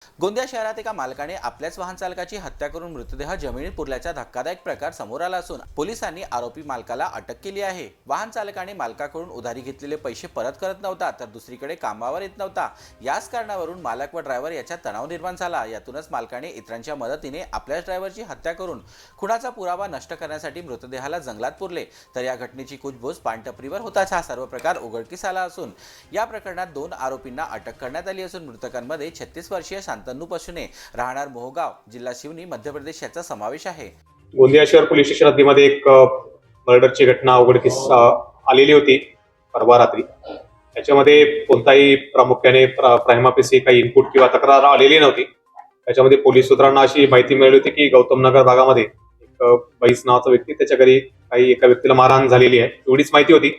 गोंदिया शहरात एका मालकाने आपल्याच वाहन चालकाची हत्या करून मृतदेह जमिनीत पुरल्याचा धक्कादायक प्रकार समोर आला असून पोलिसांनी आरोपी मालकाला अटक केली आहे। वाहन चालकाने मालकाकडून उधारी घेतलेले पैसे परत करत नव्हता, तर दुसरीकडे कामावर येत नव्हता। याच कारणावरून मालक व ड्रायव्हर याच्यात तणाव निर्माण झाला। यातूनच मालकाने इतरांच्या मदतीने आपल्याच ड्रायव्हरची हत्या करून खुनाचा पुरावा नष्ट करण्यासाठी मृतदेहाला जंगलात पुरले। तर या घटनेची कुजबूज पानटपरीवर होताच हा सर्व प्रकार उघडकीस आला असून या प्रकरणात 2 आरोपींना अटक करण्यात आली असून मृतकांमध्ये 36 वर्षीय शांतनु पशुने राहणार मोहगाव, जिल्हा शिवनी, मध्य प्रदेश याचा समावेश आहे। गोंदिया शहर पोलीस स्टेशन हद्दीमध्ये एक मर्डरची घटना उघडकीस आलेली होती परवा रात्री। त्याच्यामध्ये कोणताही प्रामुख्याने प्रायमाफेसी काही इनपुट किंवा तक्रार आलेली नव्हती। त्याच्यामध्ये पोलीस सूत्रांना अशी माहिती मिळाली होती की गौतम नगर भागामध्ये एक बैस नावाचा व्यक्ती, त्याच्या घरी काही एका व्यक्तीला मारहाण झालेली आहे, एवढीच माहिती होती।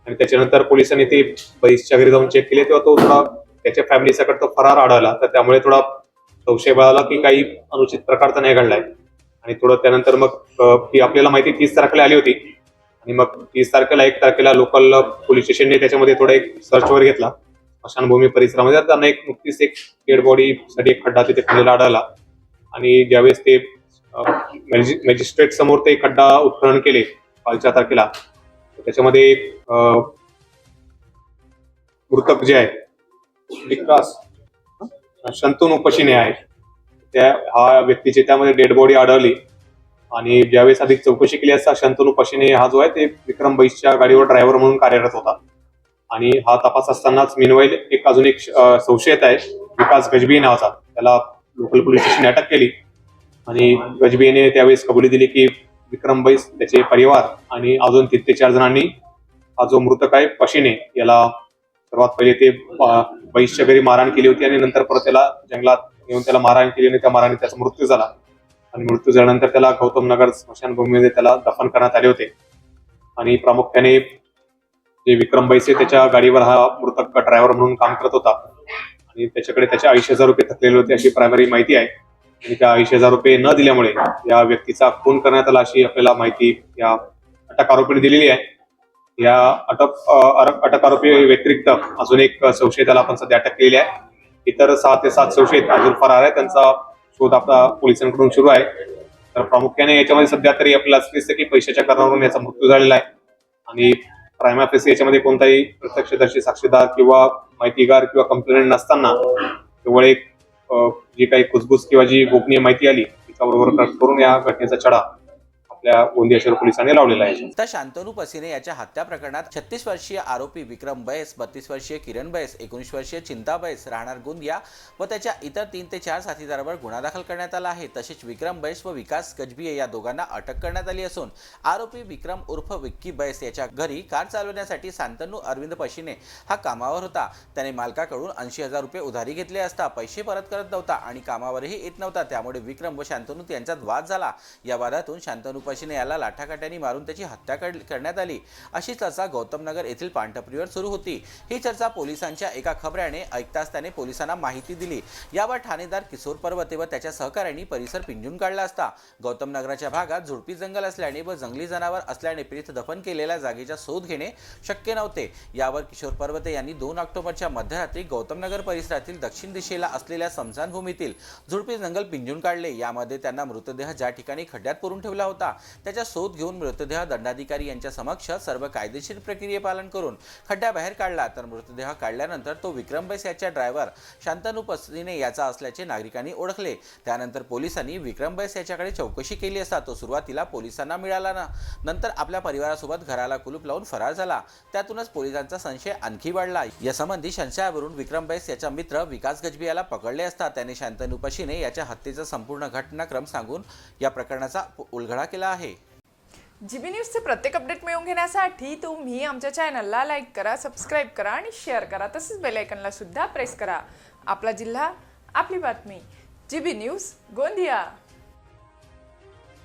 आणि त्याच्यानंतर पोलिसांनी ते बैसच्या घरी जाऊन चेक केले तेव्हा तो थोडा त्याच्या फॅमिली सकट तो फरार आढळला। तर त्यामुळे थोडा संशय बळाला की काही अनुचित प्रकार तर नाही घडलाय। आणि थोडं त्यानंतर मग ही आपल्याला माहिती 30 तारखेला आली होती आणि मग 30 तारखेला 1 तारखेला लोकल पोलीस स्टेशनने त्याच्यामध्ये थोडा एक सर्च वर घेतला स्मशानभूमी परिसरामध्ये। त्यांना नुकतीच एक डेड बॉडी साठी एक खड्डा तिथे खाल्लेला आढळला आणि ज्यावेळेस ते मॅजिस्ट्रेट समोर ते खड्डा उत्खनन केले कालच्या तारखेला, त्याच्यामध्ये एक मृतक जे आहे विकास शांतनु पशुने आहे, त्या हा व्यक्तीची त्यामध्ये डेड बॉडी आढळली। आणि ज्यावेळेस अधिक चौकशी केली असता शांतनु पशुने हा जो आहे ते विक्रम बैसच्या गाडीवर ड्रायव्हर म्हणून कार्यरत होता। आणि हा तपास असतानाच मिनवाईल अजून एक संशयित आहे विकास गजबी नावाचा, त्याला लोकल पोलीस स्टेशनने अटक केली। आणि गजबीने त्यावेळेस कबुली दिली की विक्रम बैस, त्याचे परिवार आणि अजून 3 ते 4 जणांनी हा जो मृतक आहे पशुने याला सर्वात पहिले ते बैसच्या घरी मारहाण केली होती आणि नंतर परत त्याला जंगलात येऊन त्याला मारहाण केली आणि त्या मारहाणीत त्याचा मृत्यू झाला। आणि मृत्यू झाल्यानंतर त्याला गौतम नगर स्मशानभूमीमध्ये त्याला दफन करण्यात आले होते। आणि प्रामुख्याने जे विक्रम बैस आहे त्याच्या गाडीवर हा मृतक ड्रायव्हर म्हणून काम करत होता आणि त्याच्याकडे त्याचे 80,000 रुपये थकलेले होते अशी प्रायमरी माहिती आहे। आणि त्या 80,000 रुपये न दिल्यामुळे या व्यक्तीचा खून करण्यात आला अशी आपल्याला माहिती या अटक आरोपीने दिलेली आहे। या अटक आरोपी व्यतिरिक्त अजून एक संशयिताला आपण सध्या अटक केलेली आहे। इतर 6 ते 7 संशयित अजून फरार आहे, त्यांचा शोध आता पोलिसांकडून सुरू आहे। तर प्रामुख्याने याच्यामध्ये सध्या तरी आपल्याला असं दिसतं की पैशाच्या कारणावरून याचा मृत्यू झालेला आहे आणि प्रायमा फेसी याच्यामध्ये कोणताही प्रत्यक्षदर्शी साक्षीदार किंवा माहितीगार किंवा कंप्लेंट नसताना केवळ एक जी काही कुजबूज किंवा जी गोपनीय माहिती आली त्याच्याबरोबर करून या घटनेचा छडा गोंदिया शहर पोलिसांनी लावलेला आहे। तर शांतनु पशुने याच्या हत्या प्रकरणात 36 वर्षीय आरोपी विक्रम बैस, 32 वर्षीय किरण बैस, 19 वर्षीय चिंता बैस राहणार गोंदिया व त्याच्या इतर 3 ते 4 साथीदारांवर गुन्हा दाखल करण्यात आला आहे। तसेच विक्रम बैस व विकास गजबी या दोघांना अटक करण्यात आली असून आरोपी विक्रम उर्फ विक्की बैस याच्या घरी कार चालवण्यासाठी शांतनु अरविंद पशुने हा कामावर होता। त्याने मालकाकडून 80,000 रुपये उधारी घेतले असता पैसे परत करत नव्हता आणि कामावरही येत नव्हता। त्यामुळे विक्रम व शांतनु यांच्यात वाद झाला। या वादातून शांतनु पशुने याला लाठाकाठ्याने मारून त्याची हत्या करण्यात आली अशी चर्चा गौतम नगर येथील पानटपरीवर सुरू होती। ही चर्चा पोलिसांच्या एका खबऱ्याने ऐकताच त्याने पोलिसांना माहिती दिली। यावर ठाणेदार किशोर पर्वते व त्याच्या सहकाऱ्यांनी परिसर पिंजून काढला असता गौतम नगराच्या भागात झुडपी जंगल असल्याने व जंगली जनावर असल्याने प्रेत दफन केलेल्या जागेचा शोध घेणे शक्य नव्हते। यावर किशोर पर्वते यांनी 2 ऑक्टोबरच्या मध्यरात्री गौतम नगर परिसरातील दक्षिण दिशेला असलेल्या स्मशानभूमीतील झुडपी जंगल पिंजून काढले। यामध्ये त्यांना मृतदेह ज्या ठिकाणी खड्ड्यात पुरून ठेवला होता त्याचा शोध घेऊन मृतदेह दंडाधिकारी यांच्या समक्ष सर्व कायदेशीर प्रक्रिये पालन करून खड्ड्याबाहेर काढला। तर मृतदेह काढल्यानंतर तो विक्रम बैस याच्या ड्रायव्हर शांतनु पशुने याचा असल्याचे नागरिकांनी ओळखले। त्यानंतर पोलिसांनी विक्रम बैस याच्याकडे चौकशी केली असता तो सुरुवातीला पोलिसांना मिळाला नंतर आपल्या परिवारासोबत घराला कुलूप लावून फरार झाला। त्यातूनच पोलिसांचा संशय आणखी वाढला। यासंबंधी संशयावरून विक्रम बैस याचा मित्र विकास गजबी याला पकडले असता त्याने शांतनु पशुने याच्या हत्येचा संपूर्ण घटनाक्रम सांगून या प्रकरणाचा उलगडा केला आहे। जीबी न्यूजचे प्रत्येक अपडेट मिळवून घेण्यासाठी तुम्ही आमच्या चॅनलला लाईक करा, सबस्क्राईब करा आणि शेअर करा। तसेच बेल आयकॉनला सुद्धा प्रेस करा। आपला जिल्हा, आपली बातमी, जीबी न्यूज गोंदिया।